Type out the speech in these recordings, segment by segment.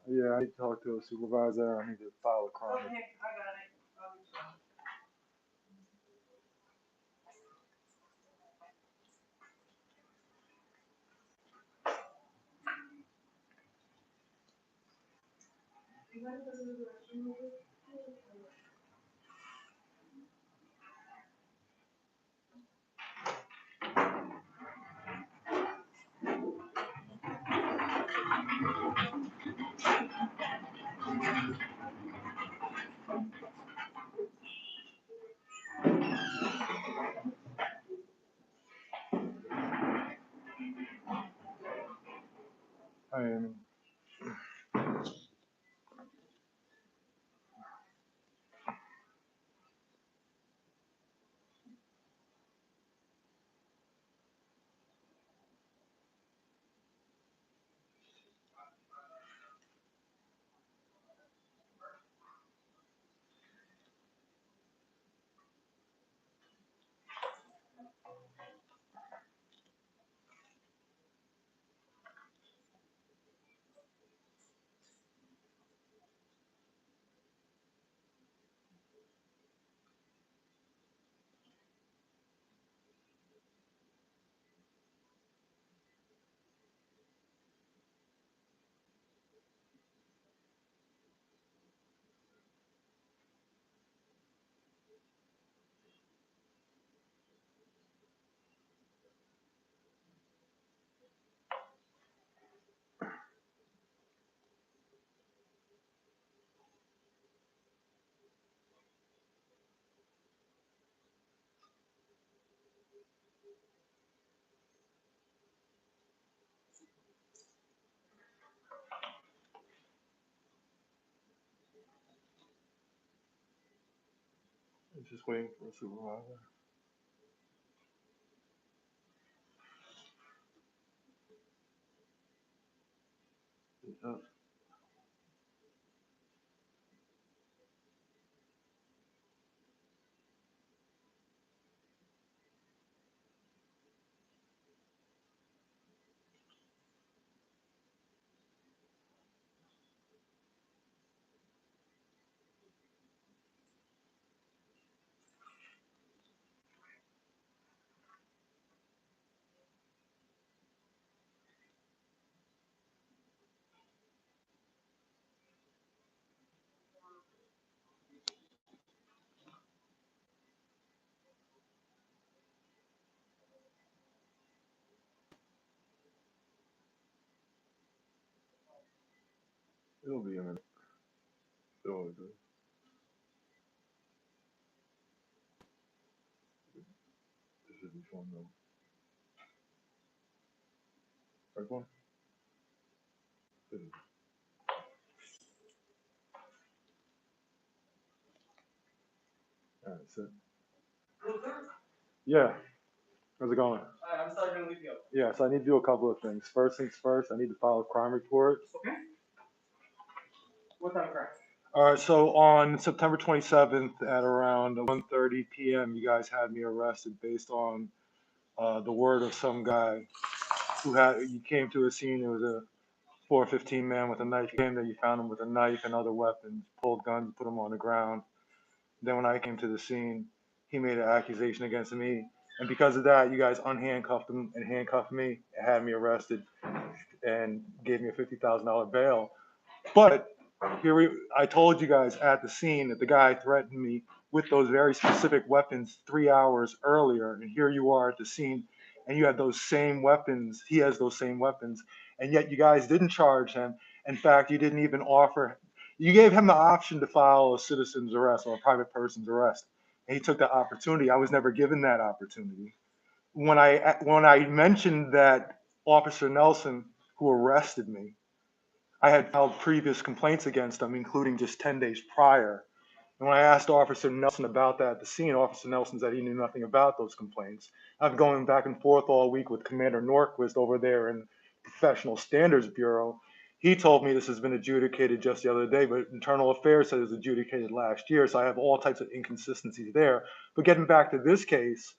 Yeah, I need to talk to a supervisor. I need to file a crime. Okay, I got it. I'll be fine. You wanna go to the restroom real quick? I am. Just waiting for a supervisor. Yeah. It'll be a minute. It always is. This should be fun though. Right one? It is. Alright, sit. Yeah. How's it going? I'm sorry to leave you. Yeah, so I need to do a couple of things. First things first, I need to file a crime report. Okay. What time crime? All right, so on September 27th at around 1:30 p.m., you guys had me arrested based on the word of some guy you came to a scene. It was a 415 man with a knife. You came there, you found him with a knife and other weapons, pulled guns, put him on the ground. Then when I came to the scene, he made an accusation against me. And because of that, you guys unhandcuffed him and handcuffed me and had me arrested and gave me a $50,000 bail. But I told you guys at the scene that the guy threatened me with those very specific weapons 3 hours earlier, and here you are at the scene, and you had those same weapons. He has those same weapons, and yet you guys didn't charge him. In fact, you didn't even offer. You gave him the option to file a citizen's arrest or a private person's arrest, and he took that opportunity. I was never given that opportunity. When I mentioned that Officer Nelson, who arrested me, I had filed previous complaints against him, including just 10 days prior. And when I asked Officer Nelson about that at the scene, Officer Nelson said he knew nothing about those complaints. I've been going back and forth all week with Commander Norquist over there in Professional Standards Bureau. He told me this has been adjudicated just the other day, but Internal Affairs said it was adjudicated last year, so I have all types of inconsistencies there. But getting back to this case,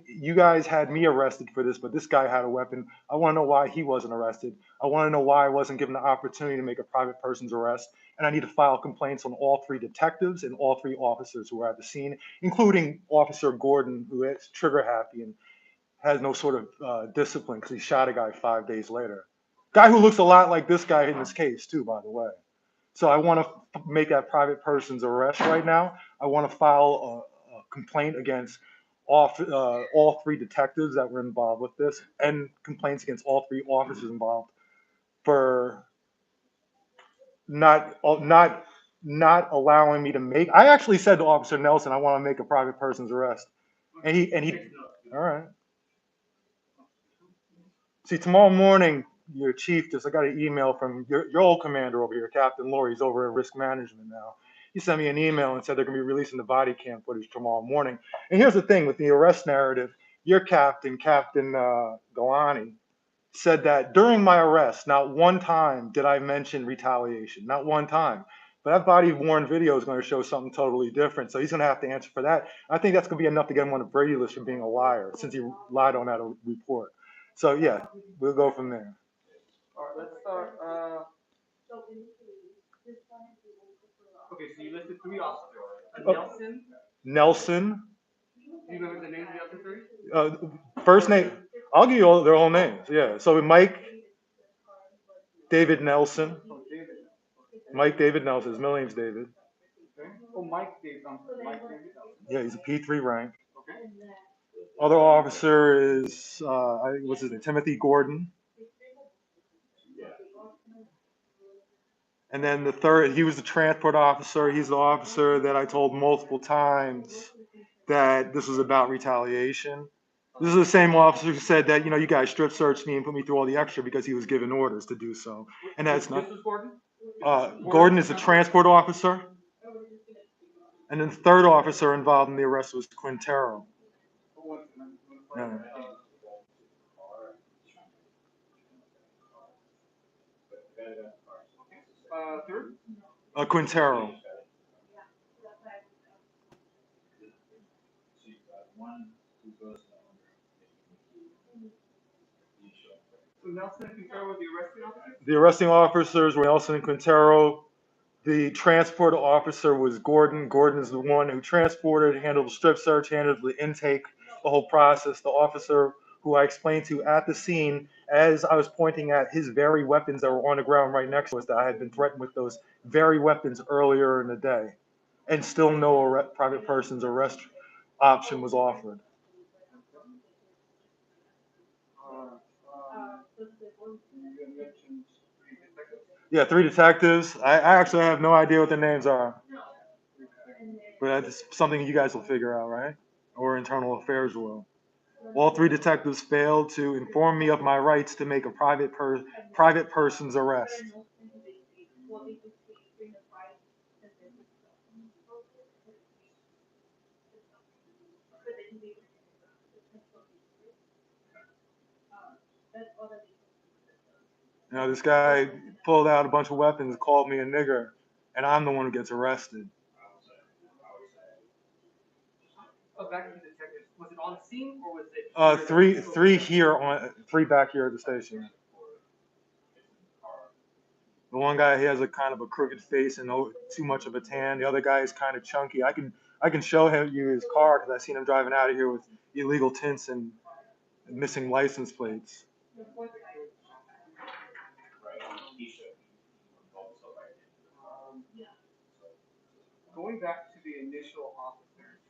You guys had me arrested for this, but this guy had a weapon. I want to know why he wasn't arrested. I want to know why I wasn't given the opportunity to make a private person's arrest. And I need to file complaints on all three detectives and all three officers who were at the scene, including Officer Gordon, who is trigger happy and has no sort of discipline because he shot a guy 5 days later. Guy who looks a lot like this guy in this case, too, by the way. So I want to make that private person's arrest right now. I want to file a complaint against all three detectives that were involved with this, and complaints against all three officers involved for not not allowing me to make. I actually said to Officer Nelson, I want to make a private person's arrest, and he. All right. See, tomorrow morning, your chief I got an email from your old commander over here, Captain Laurie. He's over at risk management now. He sent me an email and said they're going to be releasing the body cam footage tomorrow morning. And here's the thing with the arrest narrative, your captain, Captain Galani, said that during my arrest, not one time did I mention retaliation, not one time. But that body worn video is going to show something totally different. So he's going to have to answer for that. I think that's going to be enough to get him on the Brady list for being a liar, since he lied on that report. So yeah, we'll go from there. All right, let's start. Okay, so you listed three officers. Nelson. Nelson. Do you remember the names of the other three? First name. I'll give you all their whole names. Yeah. So Mike David Nelson. Oh, David. Okay. Mike David Nelson. His middle name's David. Okay. Oh, Mike David. Mike David Nelson. Yeah, he's a P3 rank. Okay. Other officer is what's his name? Timothy Gordon. And then the third, he was the transport officer. He's the officer that I told multiple times that this was about retaliation. This is the same officer who said that, you guys strip searched me and put me through all the extra because he was given orders to do so. And that's not. This was Gordon? Gordon is the transport officer. And then the third officer involved in the arrest was Quintero. Yeah. Third? Quintero. So Nelson and Quintero were the arresting officers? The arresting officers were Nelson and Quintero. The transport officer was Gordon. Gordon is the one who transported, handled the strip search, handled the intake, the whole process. The officer who I explained to at the scene, as I was pointing at his very weapons that were on the ground right next to us, that I had been threatened with those very weapons earlier in the day. And still no private person's arrest option was offered. Yeah, three detectives. I actually have no idea what their names are. But that's something you guys will figure out, right? Or internal affairs will. All three detectives failed to inform me of my rights to make a private person's arrest. This guy pulled out a bunch of weapons, called me a nigger, and I'm the one who gets arrested. Oh, back to the detectives. Was it on scene or was it? Three back here at the station. The one guy, he has a kind of a crooked face and too much of a tan. The other guy is kind of chunky. I can show you his car because I seen him driving out of here with illegal tints and missing license plates. Going back to the initial officers,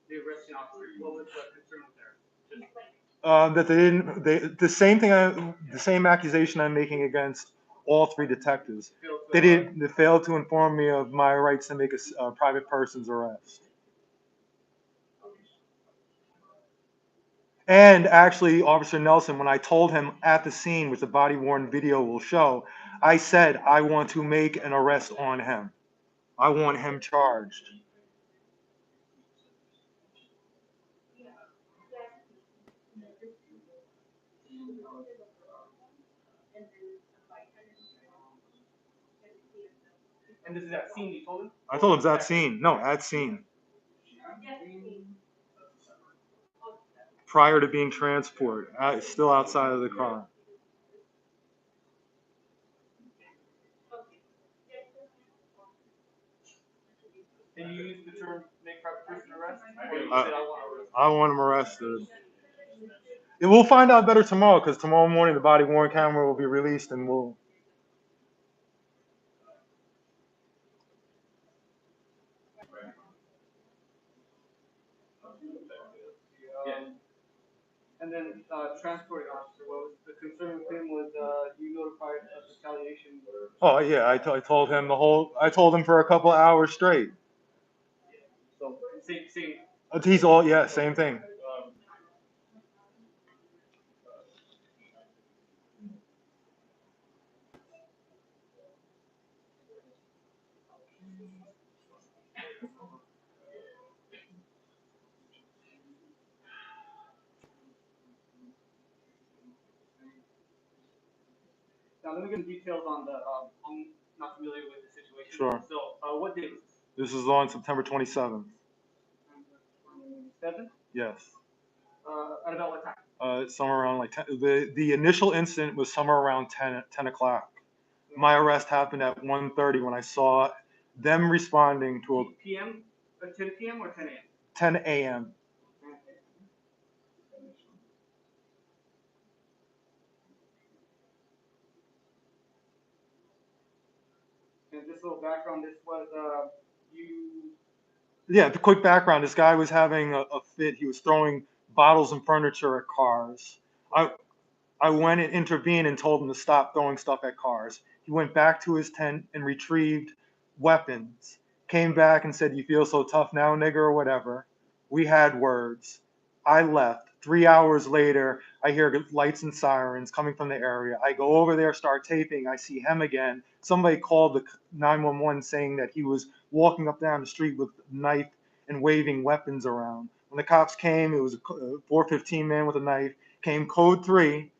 the arresting officers, what was the concern there? That they didn't. The same accusation I'm making against all three detectives. They failed to inform me of my rights to make a private person's arrest. And actually, Officer Nelson, when I told him at the scene, which the body-worn video will show, I said I want to make an arrest on him. I want him charged. And this is at scene, you told him? I told him that scene. No, at scene. prior to being transported, still outside of the car. And you use the term make private person arrest, or you Uh, said I want to arrest? I want him arrested. And we'll find out better tomorrow, because tomorrow morning the body worn camera will be released, and we'll. And then transporting officer, what was the concern with him was you notified of retaliation. Oh yeah, I told him I told him for a couple of hours straight. So same. He's all, yeah, same thing. Now let me get some details on the. I'm not familiar with the situation. Sure. So what date was this? This is on September 27th. 27th? Yes. At about what time? Somewhere around like 10. The initial incident was somewhere around 10 o'clock. My arrest happened at 1:30 when I saw them responding to a PM? 10 PM or 10 AM? 10 a.m. And this little background, this was you. Yeah, the quick background, this guy was having a fit. He was throwing bottles and furniture at cars. I went and intervened and told him to stop throwing stuff at cars. He went back to his tent and retrieved weapons. Came back and said, "You feel so tough now, nigger," or whatever. We had words. I left. 3 hours later, I hear lights and sirens coming from the area. I go over there, start taping. I see him again. Somebody called the 911 saying that he was walking up down the street with a knife and waving weapons around. When the cops came, it was a 415 man with a knife. Came code 3.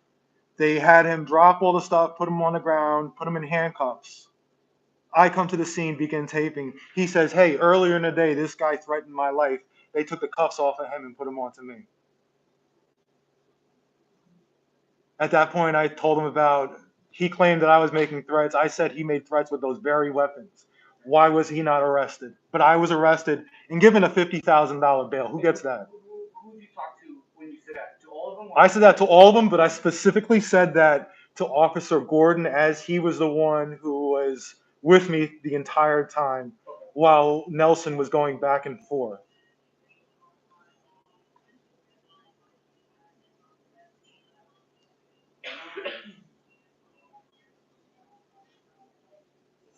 They had him drop all the stuff, put him on the ground, put him in handcuffs. I come to the scene, begin taping. He says, "Hey, earlier in the day, this guy threatened my life. They took the cuffs off of him and put him onto me." At that point, I told him he claimed that I was making threats. I said he made threats with those very weapons. Why was he not arrested? But I was arrested and given a $50,000 bail. Who gets that? Who did you talk to when you said that? To all of them? I said that to all of them, but I specifically said that to Officer Gordon, as he was the one who was with me the entire time while Nelson was going back and forth.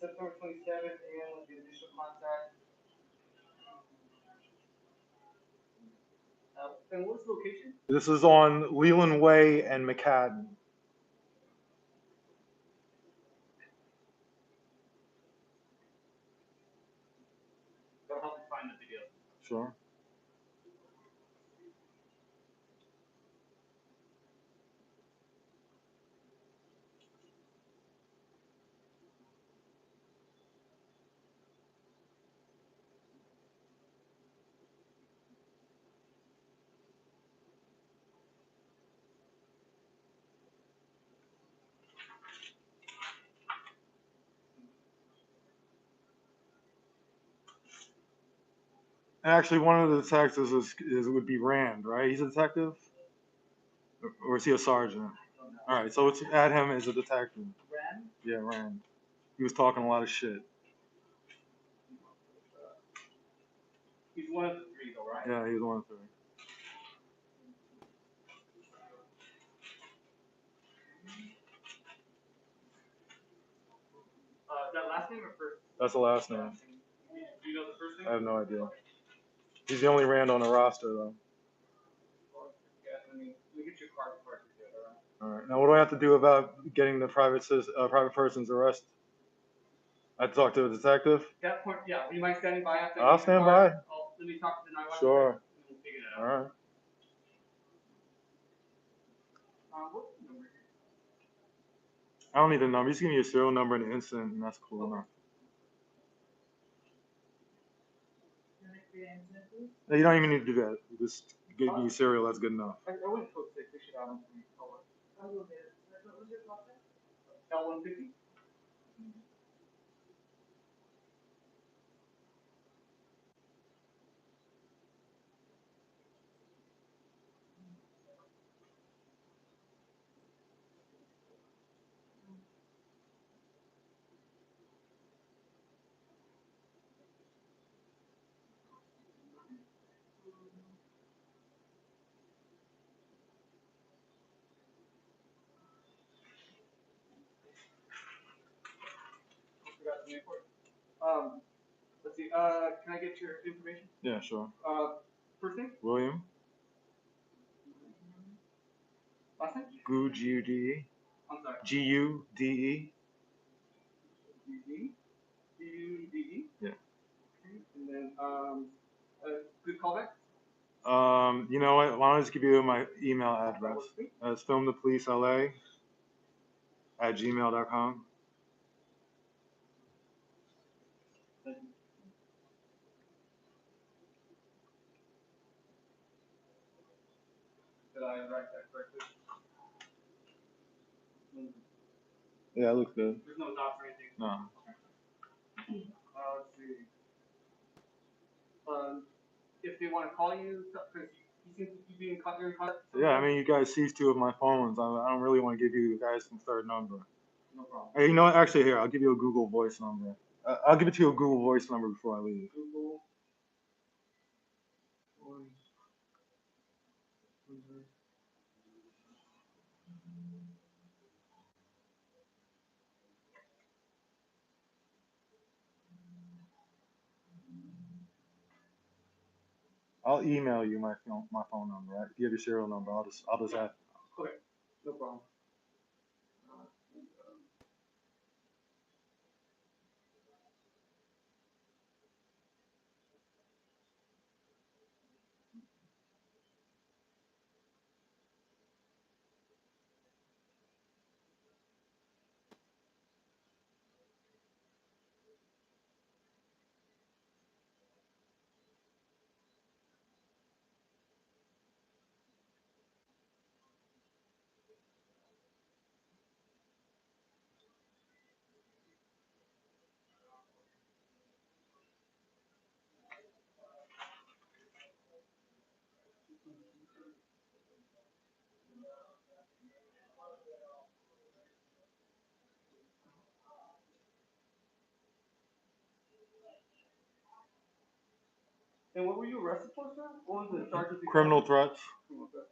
September 27th and with the initial contact. And what's the location? This is on Leland Way and McCadden. That'll help me find the video. Sure. Actually, one of the detectives would be Rand, right? He's a detective? Or is he a sergeant? All right, so let's add him as a detective. Rand? Yeah, Rand. He was talking a lot of shit. He's one of the 3 though, right? Yeah, he was one of 3. That last name or first? That's the last name. Do you know the first name? I have no idea. He's the only Rand on the roster, though. Yeah, let me get your card before I forget, all right? All right. Now, what do I have to do about getting the private person's arrest? I have to talk to a detective? At that point, yeah, do you mind standing by after? I'll stand by. Let me talk to the 911. Sure. And we'll figure that All out. right. What's the number here? I don't need a number. Just give me a serial number and an incident, and that's cool enough. No, you don't even need to do that. Just Give me cereal. That's good enough. I wouldn't cook 6. They should have them for me. I'll go get it. What was your cost? L150? I forgot the name for it. Let's see. Can I get your information? Yeah, sure. First name? William. Last name? Gu, G-U-D-E. I'm sorry. G-U-D-E. D-D? D-U-D-E? Yeah. Okay. And then, good callback? You know what? Why don't I just give you my email address? It's filmthepolicela@gmail.com. Did I write that correctly? Yeah, it looks good. There's no dots or anything? No. Let's see. If they want to call you, because you seem to be in contact. Yeah, I mean, you guys seized 2 of my phones. I don't really want to give you guys some third number. No problem. Hey, you know what? Actually, here, I'll give you a Google Voice number. I'll give it to you a Google Voice number before I leave. Google. I'll email you my phone number. Right? If you have your serial number, I'll just add. Okay, no problem. And what were you arrested for, sir? What was the charges? Criminal threats. Criminal threats.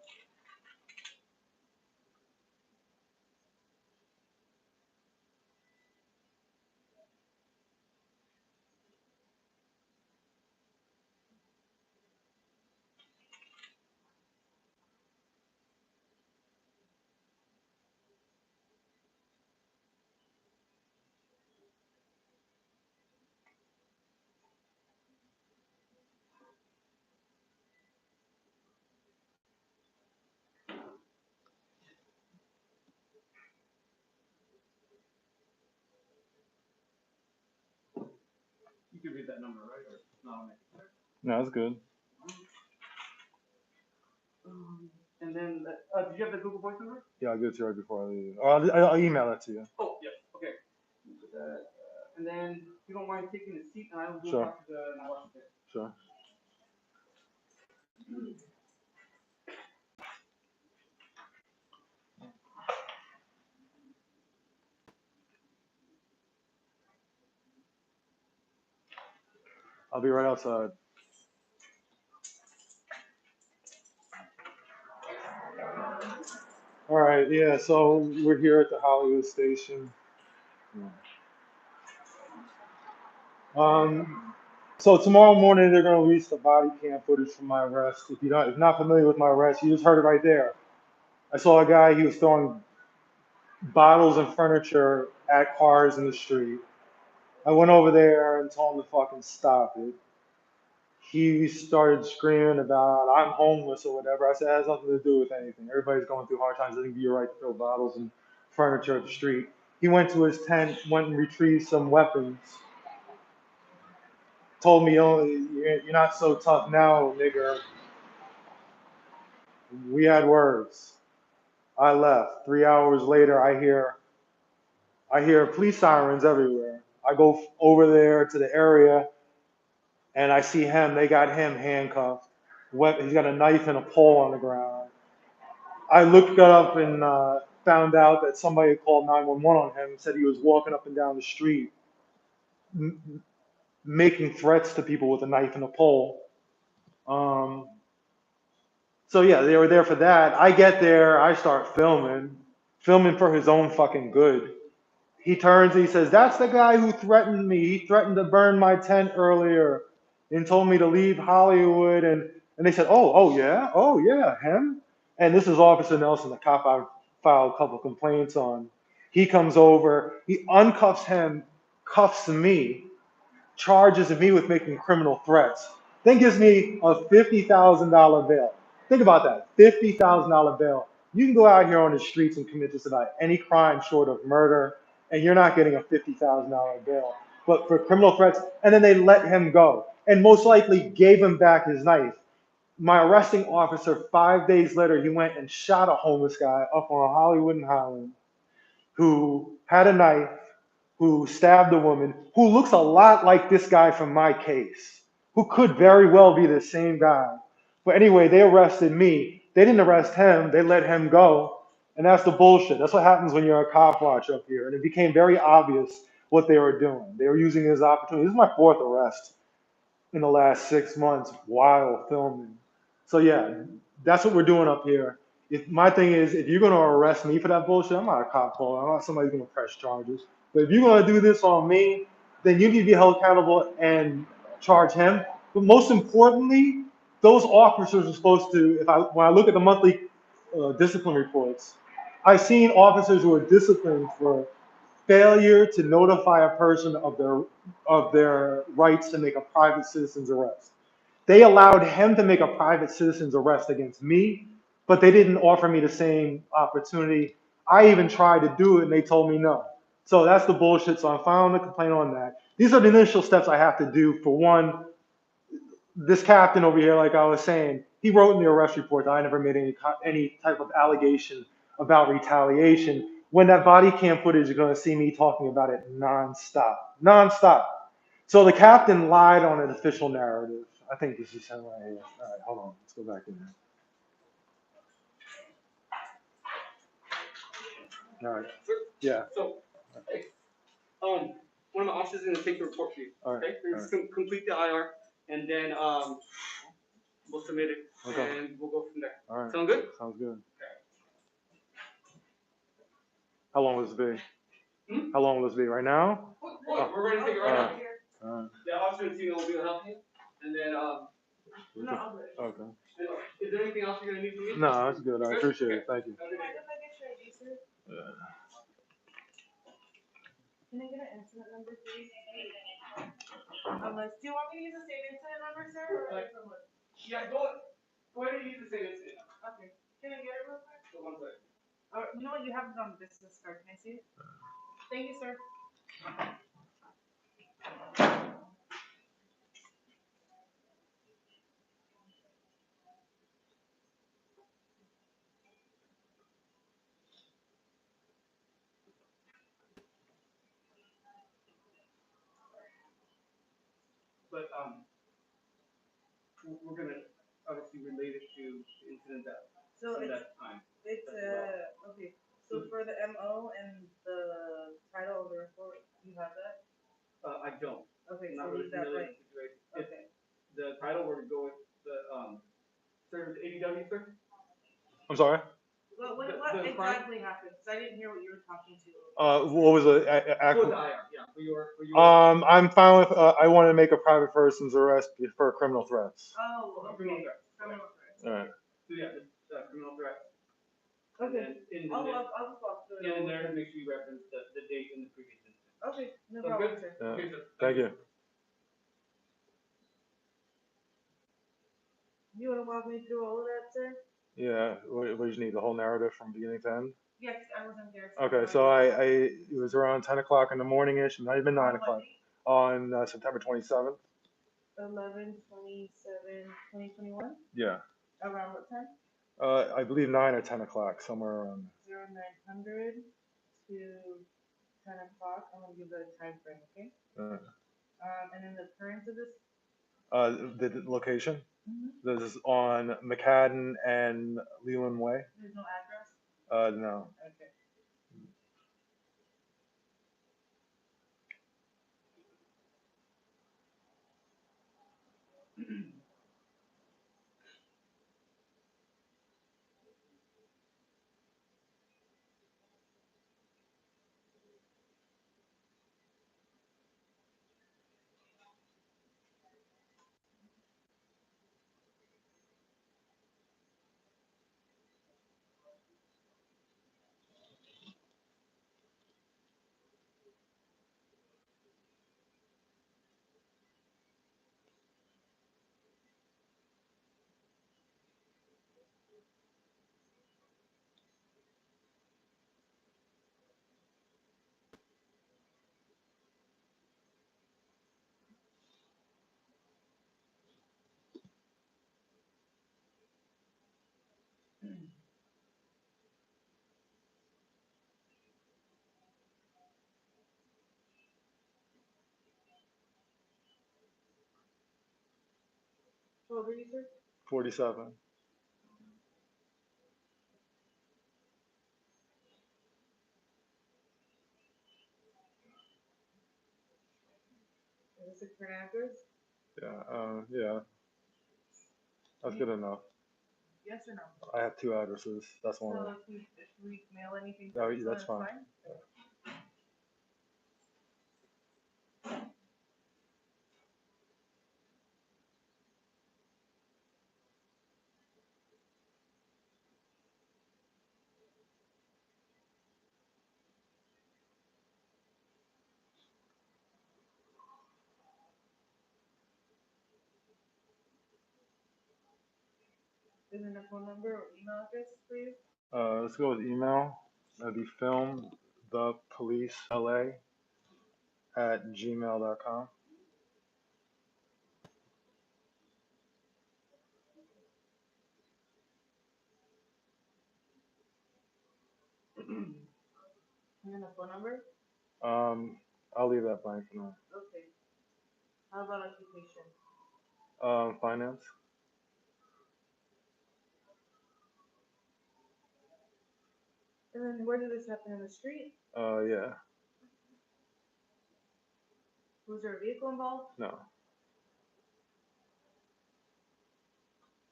You can read that number, right? Or not on it? No, that's good. And then, did you have the Google Voice number? Yeah, I'll give it to you right before I leave. I'll email that to you. Oh, yes. Okay. And then, if you don't mind taking a seat, and I will go Sure. talk to the Washington. Sure. I'll be right outside. All right, yeah, so we're here at the Hollywood station. So tomorrow morning they're gonna release the body cam footage from my arrest. If you're not familiar with my arrest, you just heard it right there. I saw a guy, he was throwing bottles and furniture at cars in the street. I went over there and told him to fucking stop it. He started screaming about I'm homeless or whatever. I said it has nothing to do with anything. Everybody's going through hard times. I think you're right to throw bottles and furniture at the street. He went to his tent, went and retrieved some weapons. Told me, oh, you're not so tough now, nigger. We had words. I left. 3 hours later, I hear police sirens everywhere. I go over there to the area and I see him. They got him handcuffed. He's got a knife and a pole on the ground. I looked up and found out that somebody had called 911 on him. Said he was walking up and down the street, making threats to people with a knife and a pole. Um, so yeah, they were there for that. I get there, I start filming for his own fucking good. He turns and he says, "That's the guy who threatened me. He threatened to burn my tent earlier and told me to leave Hollywood." And they said, oh yeah, him." And this is Officer Nelson, the cop I filed a couple complaints on. He comes over, he uncuffs him, cuffs me, charges me with making criminal threats, then gives me a $50,000 bail. Think about that, $50,000 bail. You can go out here on the streets and commit just about any crime short of murder, and you're not getting a $50,000 bail. But for criminal threats, and then they let him go, and most likely gave him back his knife. My arresting officer, 5 days later, he went and shot a homeless guy up on Hollywood and Highland who had a knife, who stabbed a woman, who looks a lot like this guy from my case, who could very well be the same guy. But anyway, they arrested me. They didn't arrest him, they let him go. And that's the bullshit. That's what happens when you're a cop watch up here. And it became very obvious what they were doing. They were using it as opportunity. This is my fourth arrest in the last 6 months while filming. So yeah, that's what we're doing up here. My thing is, if you're gonna arrest me for that bullshit, I'm not a cop caller. I'm not somebody who's gonna press charges. But if you're gonna do this on me, then you need to be held accountable and charge him. But most importantly, those officers are supposed to. When I look at the monthly discipline reports, I've seen officers who are disciplined for failure to notify a person of their rights to make a private citizen's arrest. They allowed him to make a private citizen's arrest against me, but they didn't offer me the same opportunity. I even tried to do it and they told me no. So that's the bullshit. So I'm filing a complaint on that. These are the initial steps I have to do. For one, this captain over here, like I was saying, he wrote in the arrest report that I never made any type of allegation about retaliation. When that body cam footage, you're going to see me talking about it nonstop, nonstop. So the captain lied on an official narrative. I think this is him right here. All right, hold on. Let's go back in there. All right. Yeah. So, hey, one of my officers is gonna take the report for you. All right. Okay, we're just gonna complete the IR, and then we'll submit it, Okay. and we'll go from there. All right. Sound good? Sounds good. How long will this be? How long will this be? Right now? We're gonna take it right now. All right. The officer and team will help you, and then Okay. is there anything else you're gonna need from me? No, that's good. I appreciate it. Thank you. Mind if I get your ID, sir? Can I get an incident number, please? Unless, do you want me to use the same incident number, sir, or a different one? Yeah, go ahead and use the same incident. Okay, can I get it real quick? So one second. You know what, you have it on business card, can I see it? Thank you, sir. But we're gonna obviously relate it to the incident So in it's, that time. okay, so for the MO and the title of the report, you have that? I don't. Okay, I'm not so really leave that familiar blank. with the situation. If Okay. the title were to go with the service ADW, sir? I'm sorry. Well, what the exactly happened? Because I didn't hear what you were talking to. What was the For the IR, yeah, for your. I'm fine with. I want to make a private person's arrest for criminal threats. Oh, okay. Criminal threat. Criminal threats. All right. So yeah, the criminal threat. Okay. And in the I'll just walk through it. in there, make sure you reference the date in the previous incident. Okay, no Sounds problem, good? sir. Yeah. Okay, sir. Thank you. You wanna walk me through all of that, sir? Yeah. What did you need? The whole narrative from beginning to end? Yes, I wasn't there. Okay. So it was around 10 o'clock in the morning ish, not even 9 o'clock, on September 27th. 11/27/2021. Yeah. Around what time? I believe 9 or 10 o'clock, somewhere around 0900 to 10 o'clock. I'm gonna give it a time frame, okay? there. And then the occurrence of this. The location. Mm-hmm. This is on McCadden and Leland Way. There's no address. No. Okay. How old are you, sir? 47. Is this a current address? Yeah. That's good enough. Yes or no? I have 2 addresses. That's one of So them. if we mail anything, Oh, to yeah, this one, that's it's fine. fine? And then a phone number or email address, please? Let's go with email. That'd be filmthepolicela@gmail.com. And then a phone number? I'll leave that blank for now. Okay. How about occupation? Finance. And then where did this happen, in the street? Yeah. Was there a vehicle involved? No.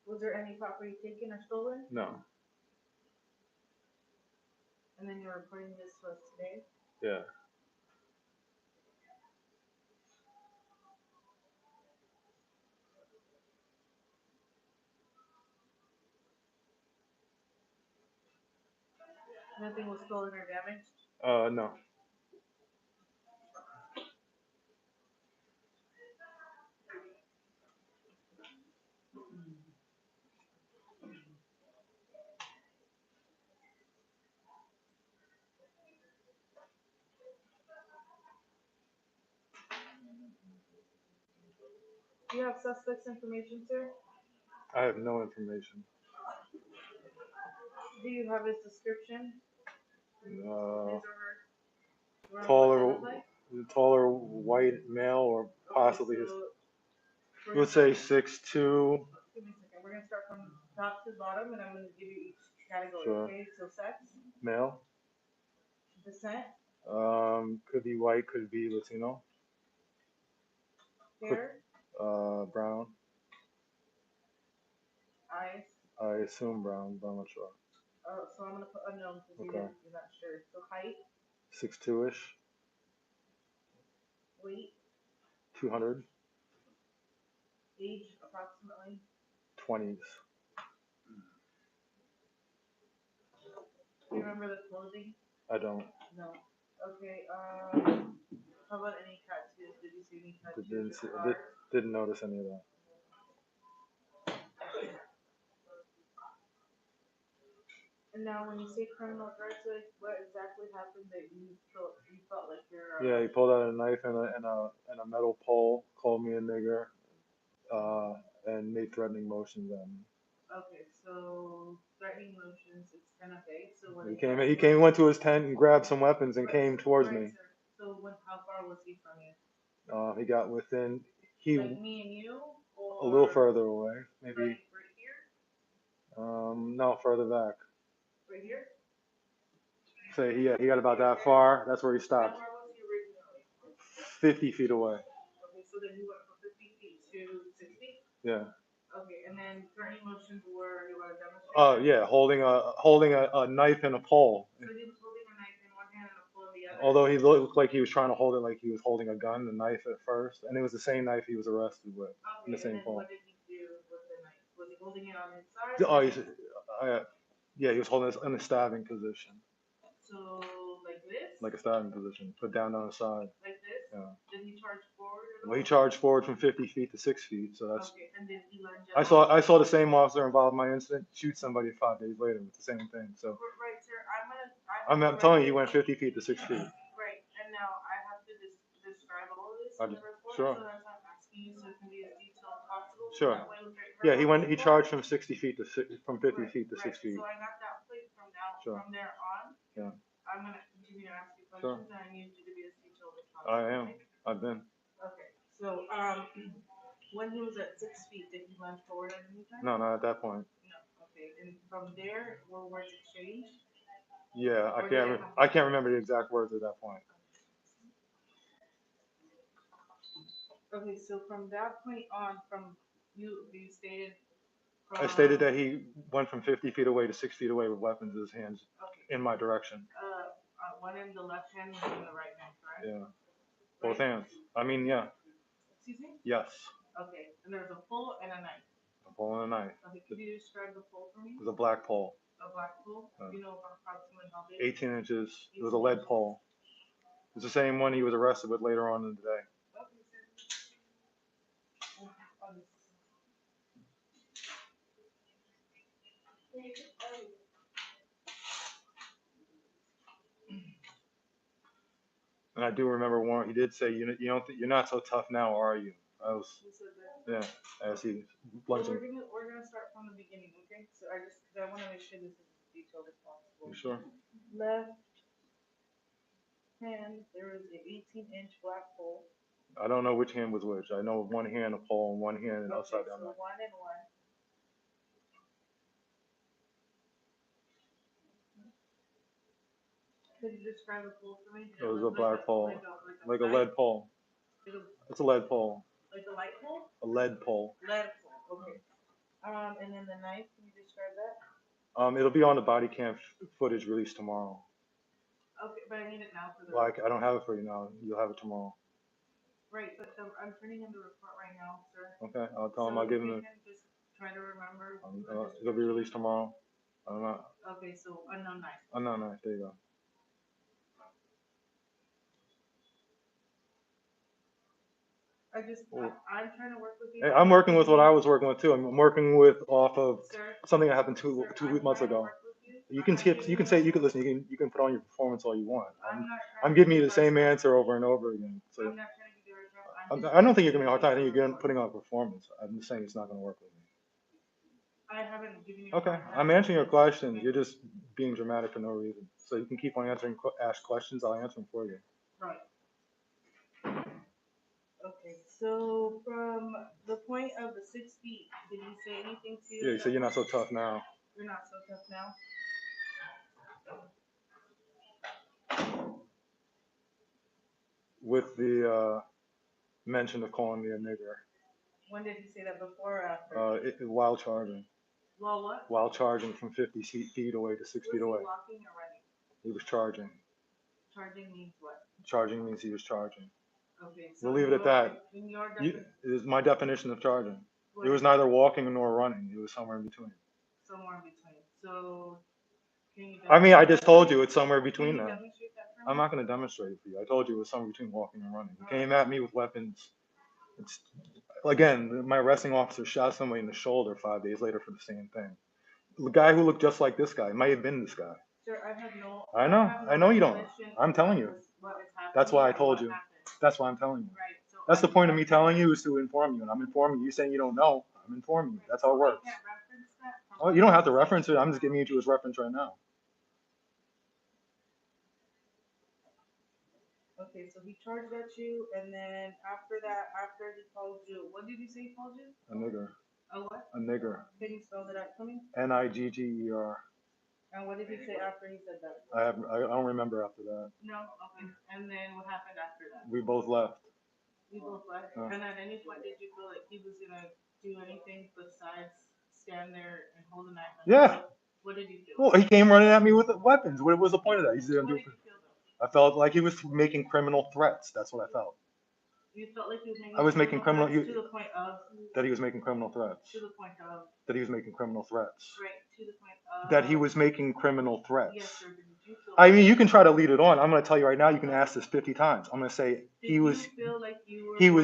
Was there any property taken or stolen? No. And then you're reporting this to us today? Yeah. Nothing was stolen or damaged? No. Do you have suspect's information, sir? I have no information. Do you have his description? His Uh, or her? You remember what they taller, look like? taller white male, or possibly his. So we're Let's gonna say 6'2". give me a second. We're gonna start from top to bottom, and I'm gonna give you each category. Sure. Okay. So sex, Male. descent, Could be white, could be Latino. hair, Brown. eyes. I assume brown, but I'm not sure. So I'm gonna put unknown because Okay. you're not sure. So height, 6'2"-ish. weight, 200. age, approximately. 20s. Do you remember the clothing? I don't. No. Okay. How about any tattoos? Did you see any tattoos Didn't or see, scars? didn't notice any of that. And now, when you say criminal threats, like what exactly happened that you felt like you're Yeah, he pulled out a knife and a metal pole, called me a nigger, and made threatening motions at me. Okay, so threatening motions, it's kind of vague, so what? He went to his tent and grabbed some weapons and came towards me. Sir. So how far was he from you? He got within, Like me and you? Or a little further away, maybe. like right here? No, further back. Right here? So he got about that far. That's where he How stopped. far was he originally? 50 feet away. Okay, so then he went from 50 feet to 60? Yeah. Okay, and then threatening motions were, you want to demonstrate? Oh yeah, holding a knife and a pole. So he was holding a knife in one hand and a pole in the other? Although he looked like he was trying to hold it like he was holding a gun, the knife at first, and it was the same knife he was arrested with, Okay, and the same and then pole. what did he do with the knife? Was he holding it on his side? Oh, yeah, he was holding it in a stabbing position. So, like this? Like a stabbing position, put down on his side. Like this? Yeah. Did he charge forward at all? Well, he charged forward from 50 feet to 6 feet, so that's. Okay, and did he lunge I saw the same officer involved in my incident shoot somebody 5 days later with the same thing. So. Right, sir. I'm telling you, he went 50 feet to 6 feet. Right, and now I have to describe all of this in the report, Sure. so that's why I'm asking you, so it can be as detailed as possible. Sure. That way Yeah, he charged from 60 feet to from 50 feet to 6 feet. So I got that plate from there on. Yeah. I'm gonna continue to ask you questions, and I need you to be as detailed as possible. I am. I've been. Okay, so when he was at 6 feet, did he lunge forward at any time? No, not at that point. No. Okay, and from there, were words exchanged? Yeah, I can't remember the exact words at that point. Okay, so from that point on, you stated. I stated that he went from 50 feet away to 6 feet away with weapons in his hands in my direction. One in the left hand, one in the right hand, correct? Yeah. Both hands. I mean, yeah. Excuse me? Yes. Okay, and there's a pole and a knife. A pole and a knife. Okay, could you describe the pole for me? It was a black pole. A black pole? You know approximately how big? 18 inches. It was a lead pole. It's the same one he was arrested with later on in the day. Okay, sir. And I do remember one. He did say, "You don't you're not so tough now, are you?" I was. Yeah. As he lunged. We're gonna start from the beginning, okay? So I want to make sure this is as detailed as possible. You sure? Left hand, there is an 18-inch black pole. I don't know which hand was which. I know one hand a pole and one hand an upside down. So 1 and 1. Could you describe the pole for me? It was a black pole, like a lead pole. It's a lead pole. Like a light pole? A lead pole. Lead pole. Okay. And then the knife. Can you describe that? It'll be on the body cam footage released tomorrow. Okay, but I need it now for the. Like I don't have it for you now. You'll have it tomorrow. Right, but I'm turning in the report right now, sir. Okay, I'll tell him. I'll give him the. Just try to remember. It'll be released tomorrow. I don't know. Okay, so unknown knife. Unknown knife. There you go. I'm trying to work with you. Hey, I'm working with what I was working with too. I'm working with off of something that happened two months ago. You can skip. You can say. You can listen. You can put on your performance all you want. I'm giving you the same answer over and over again. So I'm not trying to give you a hard time. I don't think you're giving me a hard time. I think you're putting on a performance. I'm just saying it's not going to work with me. I haven't given you. Okay, I'm answering your questions. You're just being dramatic for no reason. So you can keep on ask questions. I'll answer them for you. Right. Okay, so from the point of the 6 feet, did he say anything to you? Yeah, he said you're not so tough now. You're not so tough now? With the mention of calling me a nigger. When did he say that, before or after? While charging. While what? While charging from 50 feet away to 6 feet away. Was he walking or running? He was charging. Charging means what? Charging means he was charging. Okay, so we'll leave it at that. It is my definition of charging. It was neither walking nor running. It was somewhere in between. Somewhere in between. So, can you I mean, I just told you it's somewhere between them. demonstrate that for me? I'm not going to demonstrate it for you. I told you it was somewhere between walking and running. He came at me with weapons. Again, my arresting officer shot somebody in the shoulder 5 days later for the same thing. The guy who looked just like this guy might have been this guy. Sir, I have no. I know you don't. I'm telling you. That's why I told you. That's why I'm telling you. Right. So that's the point of me telling you is to inform you, and I'm informing you. You're saying you don't know. I'm informing you. That's how it works. I can't reference that Oh, you don't have to reference it. I'm just giving you to his reference right now. Okay, so he charged at you, and then after that, after he called you, what did you say he called you? A nigger. A what? A nigger. Can you spell that out for me? Nigger. And what did he say after he said that? I don't remember after that. No? Okay. And then what happened after that? We both left. You both left? And at any point did you feel like he was gonna do anything besides stand there and hold a knife? Yeah. What did you feel? Well, he came running at me with weapons. What was the point of that? He's gonna What do. did you feel though? I felt like he was making criminal threats. That's what I felt. You felt like he was making I was making criminal. threats to the point of. That he was making criminal threats. To the point of. That he was making criminal threats. Right. To the point of. That he was making criminal threats. Yes, sir. Did you feel? I mean, you can try to lead it on. I'm going to tell you right now. You can ask this 50 times. I'm going to say he was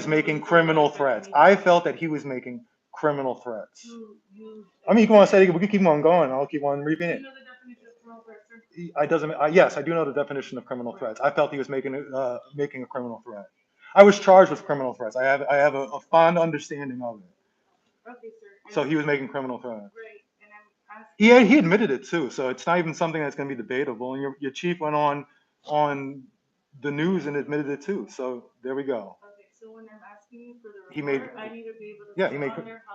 making criminal threats. I felt that he was making criminal threats. I mean, you can want to say it again. We can keep on going. I'll keep on repeating it. Do you know the definition of criminal threats, sir? Yes, I do know the definition of criminal threats. I felt he was making a criminal threat. I was charged with criminal threats. I have a fond understanding of it. Okay, sir. So he was making criminal threats. Right, and I'm asking. He admitted it too. So it's not even something that's going to be debatable. And your chief went on the news and admitted it too. So there we go. Okay, so when I'm asking you for the He made. report, I need to be able to. Yeah, he made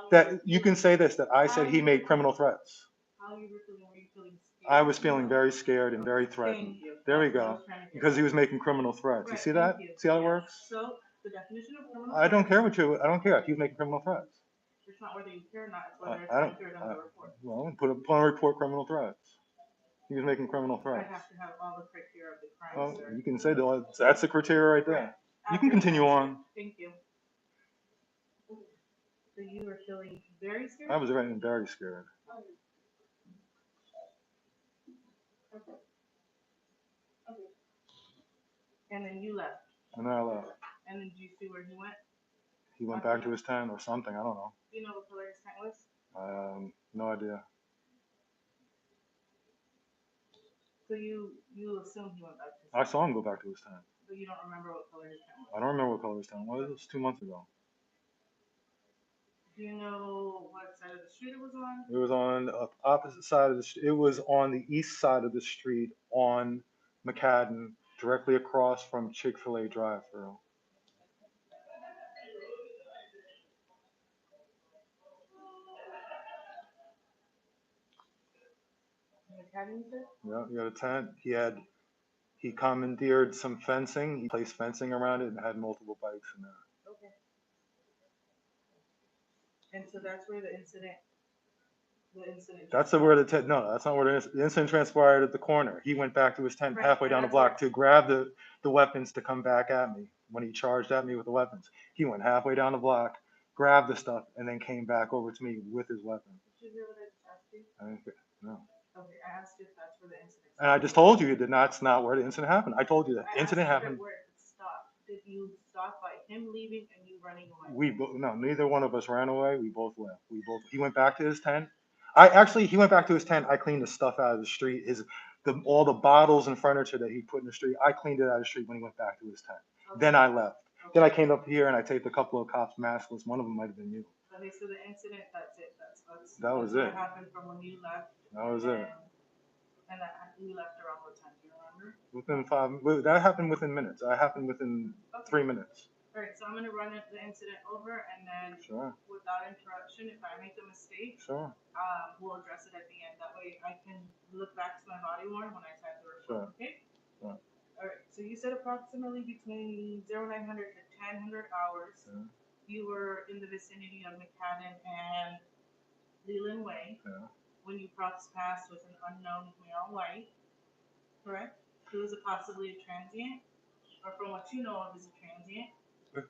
that. You can say this, that I said he made criminal threats. How you were feeling? Were you feeling scared? I was feeling very scared and very threatened. There we go. Because he was making criminal threats. You see that? See how it works? So the definition of criminal. I don't care I don't care. He was making criminal threats. It's not whether you care or not. It's whether it's accurate on the report. Well, put on a report criminal threats. He was making criminal threats. I have to have all the criteria of the crime, sir. You can say that's the criteria right there. You can continue on. Thank you. So you were feeling very scared? I was very scared. Okay. And then you left. And then I left. And then did you see where he went? He went back to his tent or something. I don't know. Do you know what color his tent was? No idea. So you assume he went back to his tent? I saw him go back to his tent. But you don't remember what color his tent was? I don't remember what color his tent was. It was 2 months ago. Do you know what side of the street it was on? It was on the opposite side of the street. It was on the east side of the street on McCadden, directly across from Chick-fil-A drive-thru. McCadden, you said? Yeah, he had a tent. He commandeered some fencing. He placed fencing around it and had multiple bikes in there. Okay. And so that's where the incident. That's where no, that's not where the incident transpired at the corner. He went back to his tent halfway down the block to grab the weapons to come back at me when he charged at me with the weapons. He went halfway down the block, grabbed the stuff, and then came back over to me with his weapon. Did you hear what I just asked you? No. Okay, I asked you if that's where the incident started. And I just told you that's not where the incident happened. I told you that the incident happened. Where it stopped. Did you stop by him leaving and you running away? No, neither one of us ran away. We both left. He went back to his tent. He went back to his tent. I cleaned the stuff out of the street. All the bottles and furniture that he put in the street, I cleaned it out of the street when he went back to his tent. Okay. Then I left. Okay. Then I came up here and I taped a couple of cops maskless. One of them might have been you. Okay, so the incident, that's it. That was it. What happened from when you left? That was it. And you left around what time? Do you Within remember? 5. That happened within minutes. That happened within 3 minutes. All right, so I'm gonna run the incident over, and then without interruption, if I make a mistake, we'll address it at the end. That way, I can look back to my body worn when I type the report. Okay. All right. So you said approximately between 0900 to 1000 hours, you were in the vicinity of McCadden and Leland Way when you crossed paths with an unknown male white. Correct? Who is possibly a transient, or from what you know of, is a transient.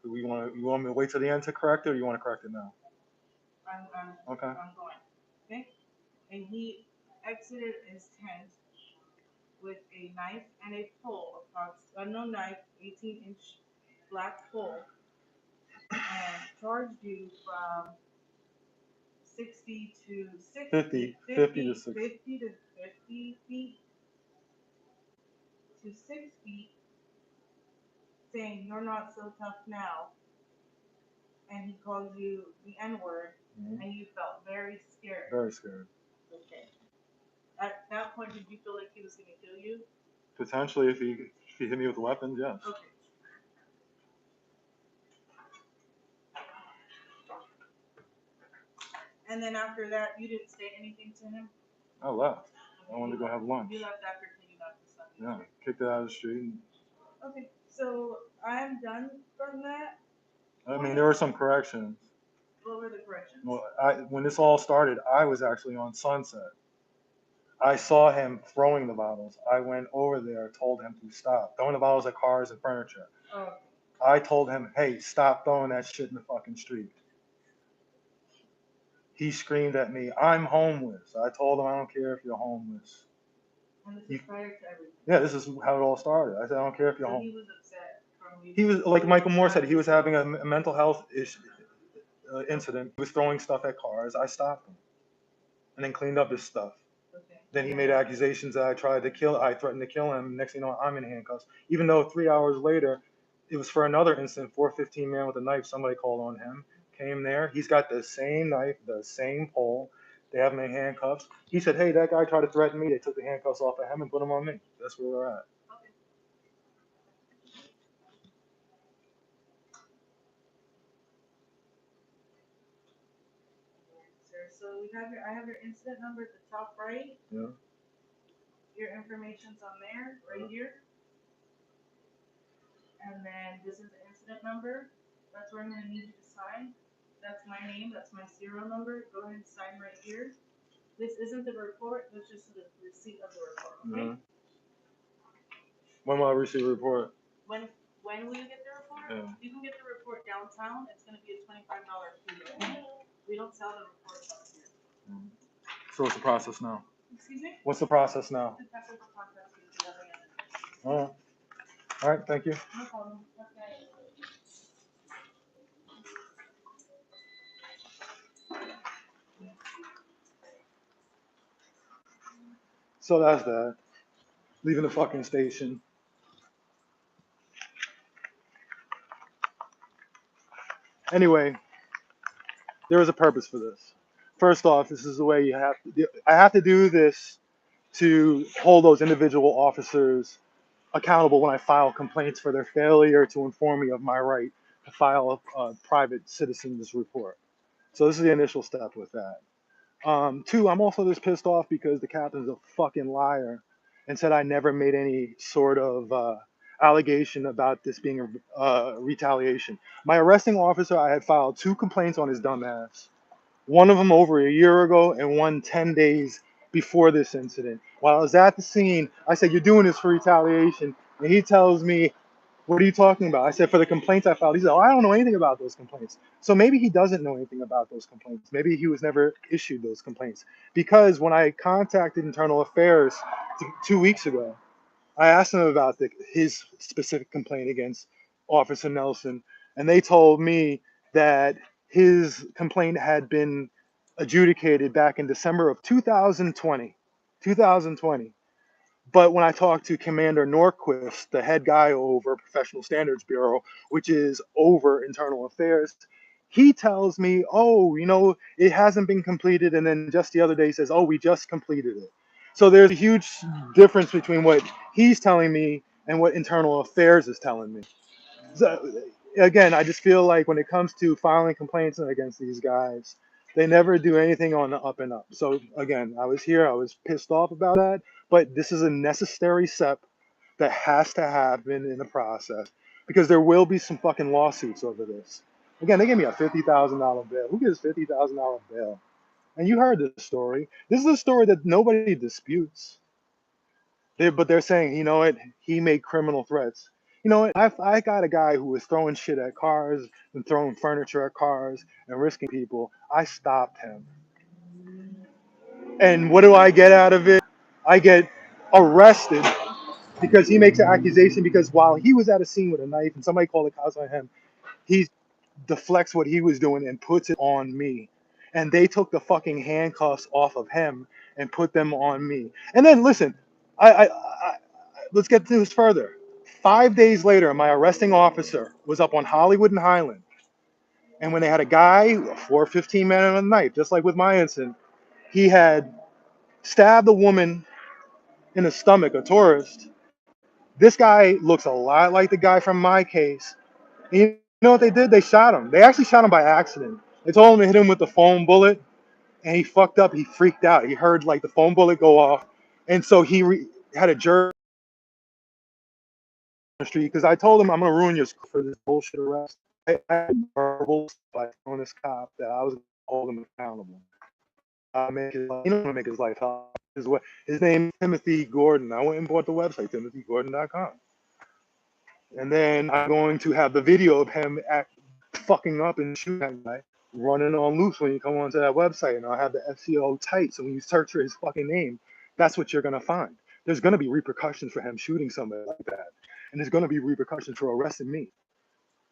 You want me to wait till the end to correct it, or you want to correct it now? I'm going. Okay? And he exited his tent with a knife and a pole, unknown knife, 18-inch black pole, and charged you from 50 to 60 feet to 6 feet, saying, "You're not so tough now." And he called you the N-word, and you felt very scared. Very scared. Okay. At that point, did you feel like he was going to kill you? Potentially, if he hit me with weapons, yes. Okay. And then after that, you didn't say anything to him? I left. I wanted to go have lunch. You left after cleaning up the stuff. Yeah, kicked it out of the street. Okay, so I'm done from that. I mean, there were some corrections. What were the corrections? Well, when this all started, I was actually on Sunset. I saw him throwing the bottles. I went over there, told him to stop throwing the bottles at cars and furniture. Oh. I told him, hey, stop throwing that shit in the fucking street. He screamed at me, I'm homeless. I told him, I don't care if you're homeless. And this is prior to everything. Yeah, this is how it all started. I said, I don't care if you're homeless. He was upset from you. He was, like Michael Moore said, he was having a mental health incident. He was throwing stuff at cars. I stopped him and then cleaned up his stuff. Okay. Then he made accusations that I threatened to kill him. Next thing you know, I'm in handcuffs. Even though 3 hours later, it was for another incident, 415 man with a knife, somebody called on him, came there. He's got the same knife, the same pole. They have him in handcuffs. He said, hey, that guy tried to threaten me. They took the handcuffs off of him and put them on me. That's where we're at. Okay. So I have your incident number at the top right. Yeah. Your information's on there, right here. And then this is the incident number. That's where I'm gonna need you to sign. That's my name, that's my serial number. Go ahead and sign right here. This isn't the report, this is just the receipt of the report, okay? Mm-hmm. When will I receive a report? When will you get the report? Yeah. You can get the report downtown. It's gonna be a $25 fee, okay? We don't sell the reports up here. Mm-hmm. So what's the process now? Excuse me? What's the process now? Oh. All right, thank you. No problem. Okay. So that's that. Leaving the fucking station. Anyway, there is a purpose for this. First off, this is the way I have to do this to hold those individual officers accountable when I file complaints for their failure to inform me of my right to file a private citizen's report. So this is the initial step with that. Two, I'm also just pissed off because the captain's a fucking liar and said I never made any sort of allegation about this being a retaliation. My arresting officer, I had filed 2 complaints on his dumb ass. One of them over a year ago and one 10 days before this incident. While I was at the scene, I said, you're doing this for retaliation. And he tells me, what are you talking about? I said, for the complaints I filed. He said, oh, I don't know anything about those complaints. So maybe he doesn't know anything about those complaints. Maybe he was never issued those complaints. Because when I contacted Internal Affairs 2 weeks ago, I asked them about his specific complaint against Officer Nelson, and they told me that his complaint had been adjudicated back in December of 2020. 2020. But when I talked to Commander Norquist, the head guy over Professional Standards Bureau, which is over Internal Affairs, he tells me, oh, it hasn't been completed. And then just the other day he says, oh, we just completed it. So there's a huge difference between what he's telling me and what Internal Affairs is telling me. So, again, I just feel like when it comes to filing complaints against these guys, they never do anything on the up and up. So again, I was pissed off about that, but this is a necessary step that has to happen in the process because there will be some fucking lawsuits over this. Again, they gave me a $50,000 bail. Who gives $50,000 bail? And you heard this story. This is a story that nobody disputes. But they're saying, you know what, he made criminal threats. You know what, I got a guy who was throwing shit at cars and throwing furniture at cars and risking people. I stopped him. And what do I get out of it? I get arrested because he makes an accusation because while he was at a scene with a knife and somebody called the cops on him, he deflects what he was doing and puts it on me. And they took the fucking handcuffs off of him and put them on me. And then listen, let's get to this further. 5 days later, my arresting officer was up on Hollywood and Highland. And when they had a guy, a 415 man with a knife, just like with my incident, he had stabbed a woman in the stomach, a tourist. This guy looks a lot like the guy from my case. And you know what they did? They shot him. They actually shot him by accident. They told him to hit him with the foam bullet, and he fucked up. He freaked out. He heard like the foam bullet go off, and so had a jerk on the street because I told him I'm gonna ruin your school for this bullshit arrest. I had verbal by on this cop that I was gonna hold him accountable. Make his life, you know, make his life hell. His name is Timothy Gordon. I went and bought the website timothygordon.com. And then I'm going to have the video of him fucking up and shooting that guy, running on loose when you come onto that website. And I'll have the SEO tight. So when you search for his fucking name, that's what you're going to find. There's going to be repercussions for him shooting somebody like that. And there's going to be repercussions for arresting me.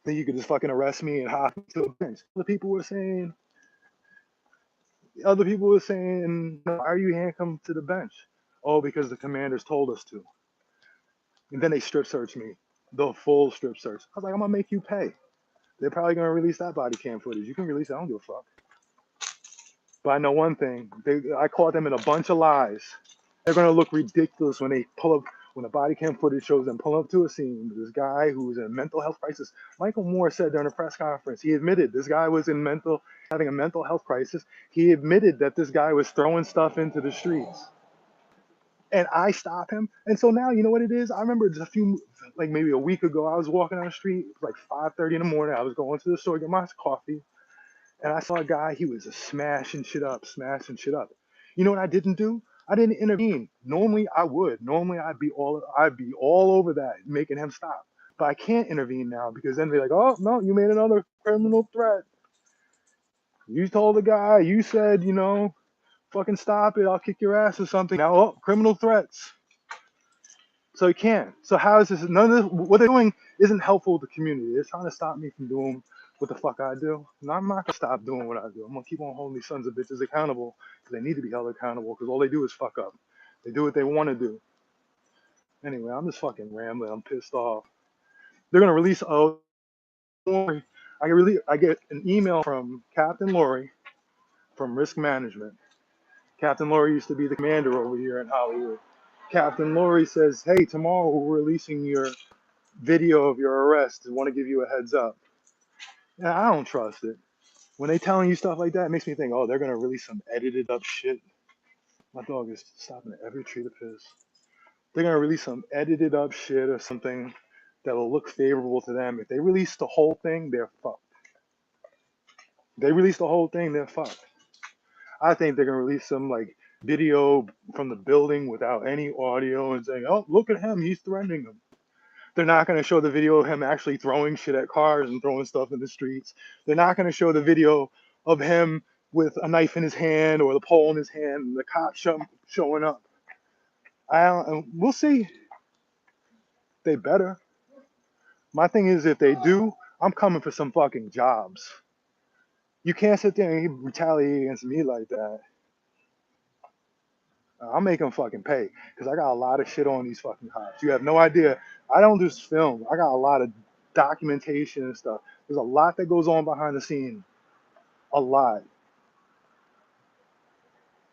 Then you could just fucking arrest me and hop to a bench. Other people were saying, why are you handcuffed to the bench? Oh, because the commanders told us to. And then they strip searched me, the full strip search. I was like, I'm gonna make you pay. They're probably gonna release that body cam footage. You can release it. I don't give a fuck. But I know one thing. I caught them in a bunch of lies. They're gonna look ridiculous when they pull up, when the body cam footage shows them pull up to a scene. This guy who was in a mental health crisis. Michael Moore said during a press conference, he admitted this guy was having a mental health crisis. He admitted that this guy was throwing stuff into the streets. And I stop him. And so now, you know what it is? I remember just like maybe a week ago, I was walking down the street, like 5:30 in the morning. I was going to the store to get my coffee. And I saw a guy, he was just smashing shit up, smashing shit up. You know what I didn't do? I didn't intervene. Normally I would. Normally I'd be all over that, making him stop. But I can't intervene now because then they're like, oh no, you made another criminal threat. You told the guy, you said, fucking stop it, I'll kick your ass or something. Now, oh, criminal threats. So you can't. So how is this? None of this, what they're doing isn't helpful to the community. They're trying to stop me from doing what the fuck I do. And I'm not gonna stop doing what I do. I'm gonna keep on holding these sons of bitches accountable because they need to be held accountable because all they do is fuck up. They do what they want to do. Anyway, I'm just fucking rambling. I'm pissed off. They're gonna release. Oh, I get an email from Captain Lori from Risk Management. Captain Lori used to be the commander over here in Hollywood. Captain Lori says, "Hey, tomorrow we're releasing your video of your arrest and want to give you a heads up." And I don't trust it. When they telling you stuff like that, it makes me think, oh, they're gonna release some edited up shit. My dog is stopping at every tree to piss. They're gonna release some edited up shit or something that will look favorable to them. If they release the whole thing, they're fucked. They release the whole thing, they're fucked. I think they're gonna release some like video from the building without any audio and saying, oh, look at him, he's threatening them. They're not going to show the video of him actually throwing shit at cars and throwing stuff in the streets. They're not going to show the video of him with a knife in his hand or the pole in his hand and the cops showing up. We'll see. They better. My thing is, if they do, I'm coming for some fucking jobs. You can't sit there and retaliate against me like that. I'll make them fucking pay because I got a lot of shit on these fucking cops. You have no idea. I don't just film. I got a lot of documentation and stuff. There's a lot that goes on behind the scene. A lot.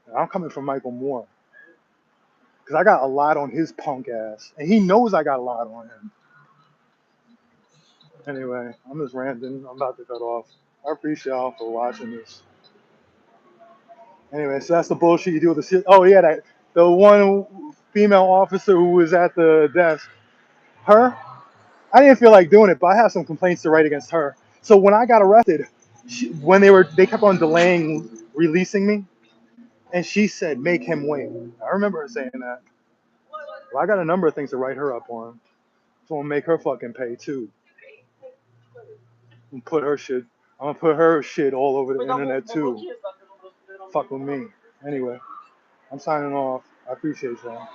And I'm coming from Michael Moore because I got a lot on his punk ass, and he knows I got a lot on him. Anyway, I'm just ranting. I'm about to cut off. I appreciate y'all for watching this. Anyway, so that's the bullshit you do with the. Oh yeah, the one female officer who was at the desk. Her. I didn't feel like doing it, but I have some complaints to write against her. So when I got arrested, when they kept on delaying releasing me, and she said, "Make him wait." I remember her saying that. Well, I got a number of things to write her up on. So I'm gonna make her fucking pay too, and put her shit. I'm gonna put her shit all over the internet too. Fuck with me. Anyway, I'm signing off. I appreciate y'all.